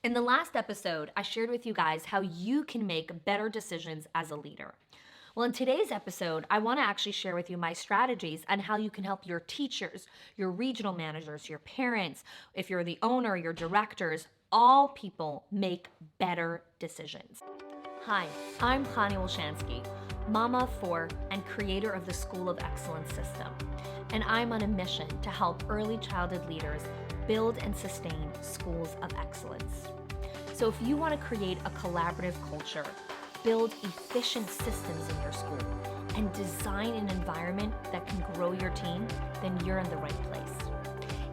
In the last episode, I shared with you guys how you can make better decisions as a leader. Well, in today's episode, I want to actually share with you my strategies on how you can help your teachers, your regional managers, your parents, if you're the owner, your directors, all people make better decisions. Hi, I'm Hani Wolshansky, mama of four and creator of the School of Excellence system. And I'm on a mission to help early childhood leaders build and sustain schools of excellence. So if you want to create a collaborative culture, build efficient systems in your school, and design an environment that can grow your team, then you're in the right place.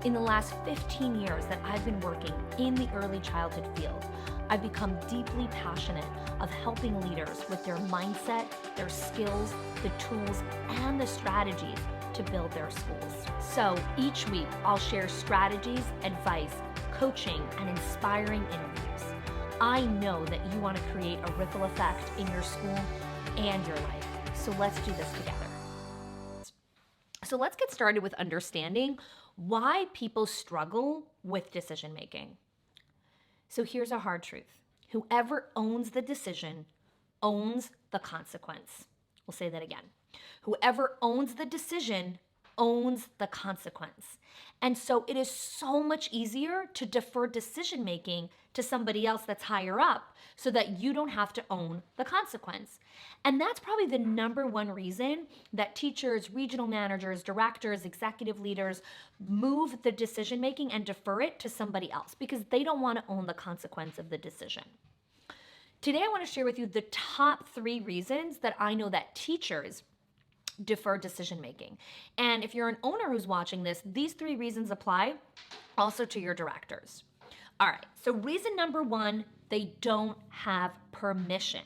In the last 15 years that I've been working in the early childhood field, I've become deeply passionate of helping leaders with their mindset, their skills, the tools, and the strategies to build their schools. So each week, I'll share strategies, advice, coaching, and inspiring interviews. I know that you want to create a ripple effect in your school and your life. So let's do this together. So let's get started with understanding why people struggle with decision making. So here's a hard truth. Whoever owns the decision owns the consequence. We'll say that again. Whoever owns the decision owns the consequence. And so it is so much easier to defer decision making to somebody else that's higher up so that you don't have to own the consequence. And that's probably the number one reason that teachers, regional managers, directors, executive leaders move the decision making and defer it to somebody else because they don't want to own the consequence of the decision. Today, I want to share with you the top 3 reasons that I know that teachers defer decision making. And if you're an owner who's watching this, these 3 reasons apply also to your directors. All right, so reason number 1, they don't have permission.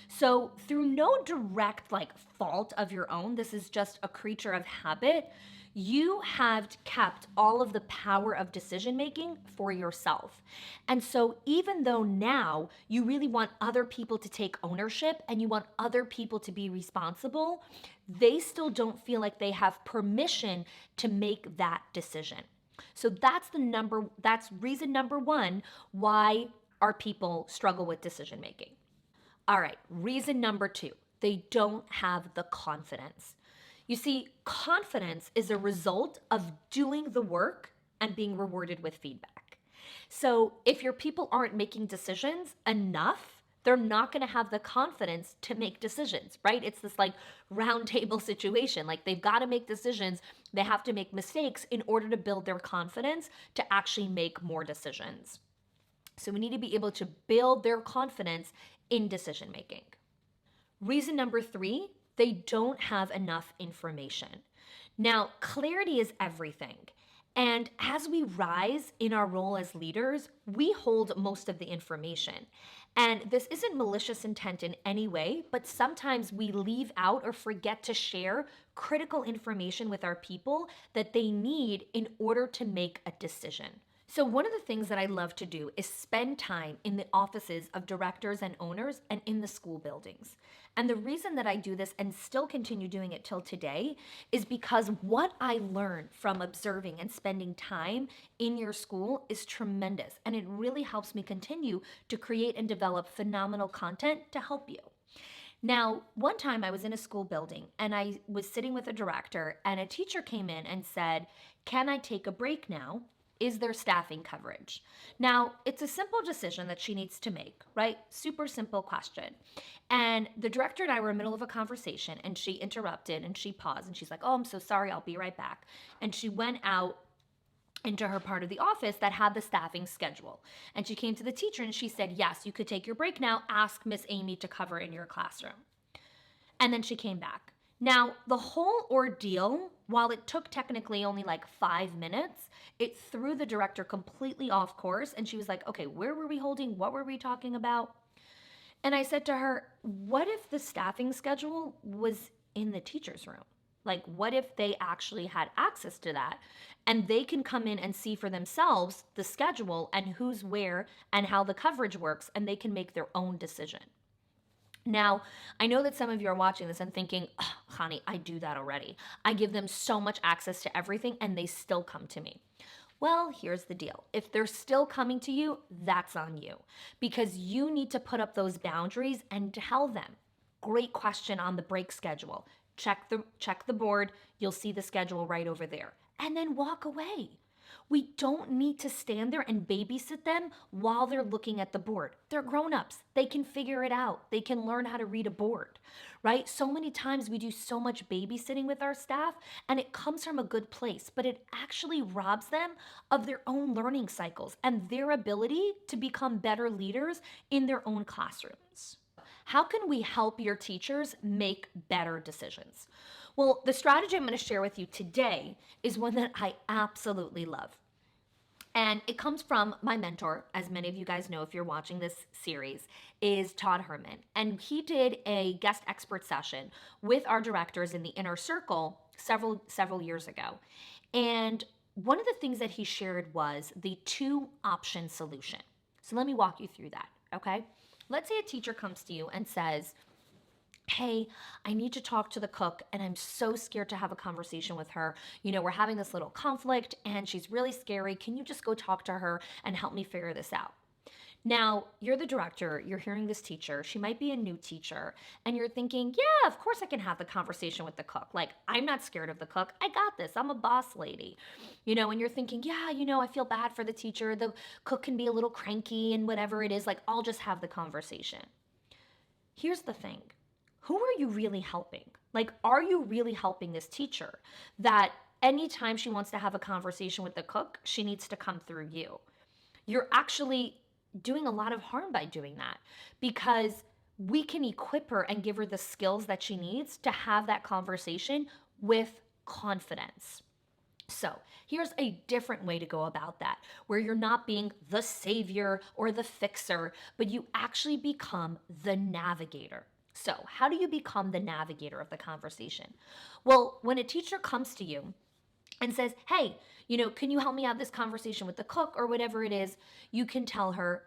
So through no direct fault of your own, this is just a creature of habit, you have kept all of the power of decision making for yourself. And so even though now you really want other people to take ownership and you want other people to be responsible, they still don't feel like they have permission to make that decision. So that's reason number 1 why our people struggle with decision making. All right, reason number 2, they don't have the confidence. You see, confidence is a result of doing the work and being rewarded with feedback. So if your people aren't making decisions enough, they're not going to have the confidence to make decisions, right? It's this round table situation. They've got to make decisions. They have to make mistakes in order to build their confidence to actually make more decisions. So we need to be able to build their confidence in decision making. Reason number 3, they don't have enough information. Now, clarity is everything. And as we rise in our role as leaders, we hold most of the information. And this isn't malicious intent in any way, but sometimes we leave out or forget to share critical information with our people that they need in order to make a decision. So one of the things that I love to do is spend time in the offices of directors and owners and in the school buildings. And the reason that I do this and still continue doing it till today is because what I learned from observing and spending time in your school is tremendous. And it really helps me continue to create and develop phenomenal content to help you. Now, one time I was in a school building and I was sitting with a director and a teacher came in and said, "Can I take a break now? Is there staffing coverage?" Now, it's a simple decision that she needs to make, right? Super simple question. And the director and I were in the middle of a conversation and she interrupted and she paused and she's like, "Oh, I'm so sorry, I'll be right back." And she went out into her part of the office that had the staffing schedule. And she came to the teacher and she said, "Yes, you could take your break now. Ask Miss Amy to cover in your classroom." And then she came back. Now, the whole ordeal, while it took technically only 5 minutes, it threw the director completely off course. And she was like, "Okay, where were we holding? What were we talking about?" And I said to her, "What if the staffing schedule was in the teacher's room? What if they actually had access to that and they can come in and see for themselves the schedule and who's where and how the coverage works and they can make their own decision?" Now, I know that some of you are watching this and thinking, "Oh, honey, I do that already. I give them so much access to everything and they still come to me." Well, here's the deal. If they're still coming to you, that's on you because you need to put up those boundaries and tell them. Great question on the break schedule. Check the board. You'll see the schedule right over there. And then walk away. We don't need to stand there and babysit them while they're looking at the board. They're grown-ups. They can figure it out. They can learn how to read a board, right? So many times we do so much babysitting with our staff and it comes from a good place, but it actually robs them of their own learning cycles and their ability to become better leaders in their own classrooms. How can we help your teachers make better decisions? Well, the strategy I'm going to share with you today is one that I absolutely love. And it comes from my mentor, as many of you guys know if you're watching this series, is Todd Herman. And he did a guest expert session with our directors in the inner circle several years ago. And one of the things that he shared was the 2-option solution. So let me walk you through that, okay? Let's say a teacher comes to you and says, hey, I need to talk to the cook and I'm so scared to have a conversation with her. We're having this little conflict and she's really scary. Can you just go talk to her and help me figure this out? Now, you're the director, you're hearing this teacher, she might be a new teacher, and you're thinking, yeah, of course I can have the conversation with the cook. Like, I'm not scared of the cook, I got this, I'm a boss lady. And you're thinking, yeah, I feel bad for the teacher, the cook can be a little cranky and whatever it is, like, I'll just have the conversation. Here's the thing, who are you really helping? Like, are you really helping this teacher that anytime she wants to have a conversation with the cook, she needs to come through you? You're actually doing a lot of harm by doing that because we can equip her and give her the skills that she needs to have that conversation with confidence. So here's a different way to go about that, where you're not being the savior or the fixer, but you actually become the navigator. So how do you become the navigator of the conversation? Well, when a teacher comes to you and says, hey, can you help me have this conversation with the cook or whatever it is, you can tell her,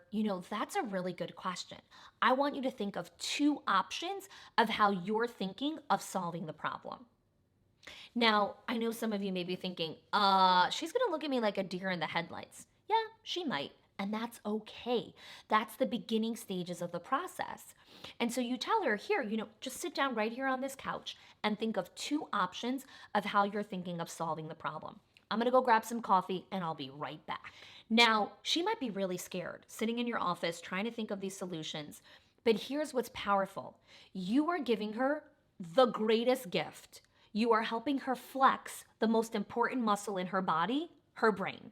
that's a really good question. I want you to think of 2 options of how you're thinking of solving the problem. Now, I know some of you may be thinking, she's going to look at me like a deer in the headlights. Yeah, she might. And that's okay. That's the beginning stages of the process. And so you tell her, here, just sit down right here on this couch and think of 2 options of how you're thinking of solving the problem. I'm going to go grab some coffee and I'll be right back. Now, she might be really scared, sitting in your office trying to think of these solutions. But here's what's powerful. You are giving her the greatest gift. You are helping her flex the most important muscle in her body, her brain.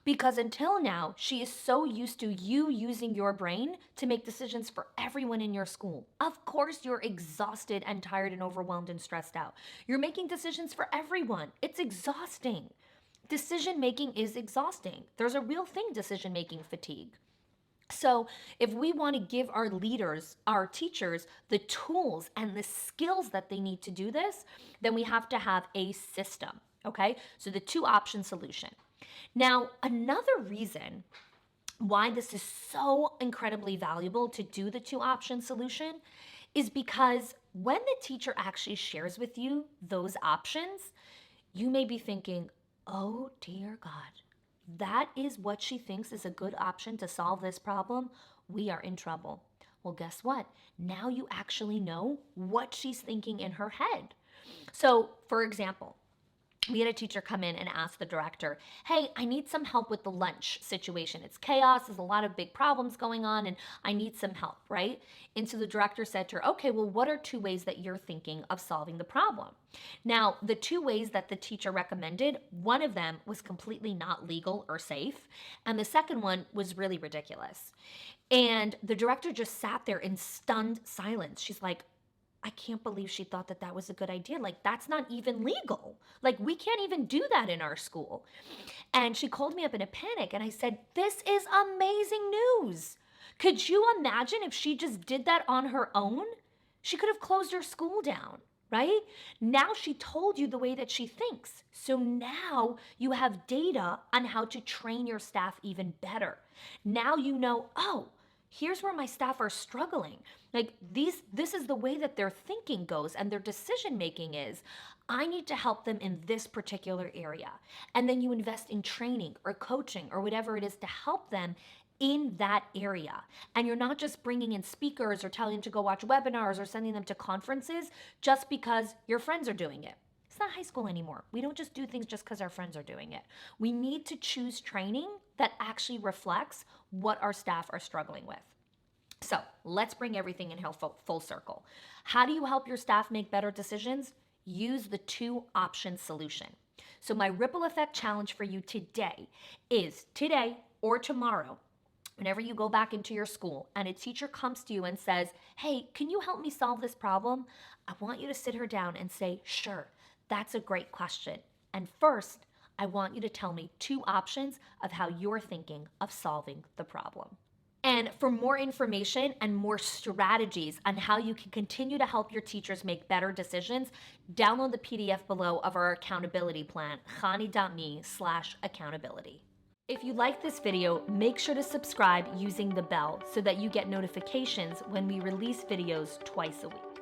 Because until now, she is so used to you using your brain to make decisions for everyone in your school. Of course, you're exhausted and tired and overwhelmed and stressed out. You're making decisions for everyone. It's exhausting. Decision making is exhausting. There's a real thing, decision making fatigue. So if we want to give our leaders, our teachers, the tools and the skills that they need to do this, then we have to have a system, okay? So the 2-option solution. Now, another reason why this is so incredibly valuable to do the 2-option solution is because when the teacher actually shares with you those options, you may be thinking, oh dear God, that is what she thinks is a good option to solve this problem. We are in trouble. Well, guess what? Now you actually know what she's thinking in her head. So, for example, we had a teacher come in and ask the director, hey, I need some help with the lunch situation. It's chaos. There's a lot of big problems going on and I need some help, right? And so the director said to her, okay, well, what are 2 ways that you're thinking of solving the problem? Now, the 2 ways that the teacher recommended, one of them was completely not legal or safe. And the second one was really ridiculous. And the director just sat there in stunned silence. She's like, I can't believe she thought that that was a good idea. Like, that's not even legal. Like, we can't even do that in our school. And she called me up in a panic and I said, this is amazing news. Could you imagine if she just did that on her own? She could have closed her school down, right? Now she told you the way that she thinks. So now you have data on how to train your staff even better. Now you know, oh, here's where my staff are struggling. This is the way that their thinking goes and their decision making is. I need to help them in this particular area. And then you invest in training or coaching or whatever it is to help them in that area. And you're not just bringing in speakers or telling them to go watch webinars or sending them to conferences just because your friends are doing it. It's not high school anymore. We don't just do things just because our friends are doing it. We need to choose training that actually reflects what our staff are struggling with. So let's bring everything in full circle. How do you help your staff make better decisions? Use the 2-option solution. So my ripple effect challenge for you today is today or tomorrow, whenever you go back into your school and a teacher comes to you and says, hey, can you help me solve this problem? I want you to sit her down and say, sure, that's a great question. And first, I want you to tell me 2 options of how you're thinking of solving the problem. And for more information and more strategies on how you can continue to help your teachers make better decisions, download the PDF below of our accountability plan, khani.me/accountability. If you like this video, make sure to subscribe using the bell so that you get notifications when we release videos twice a week.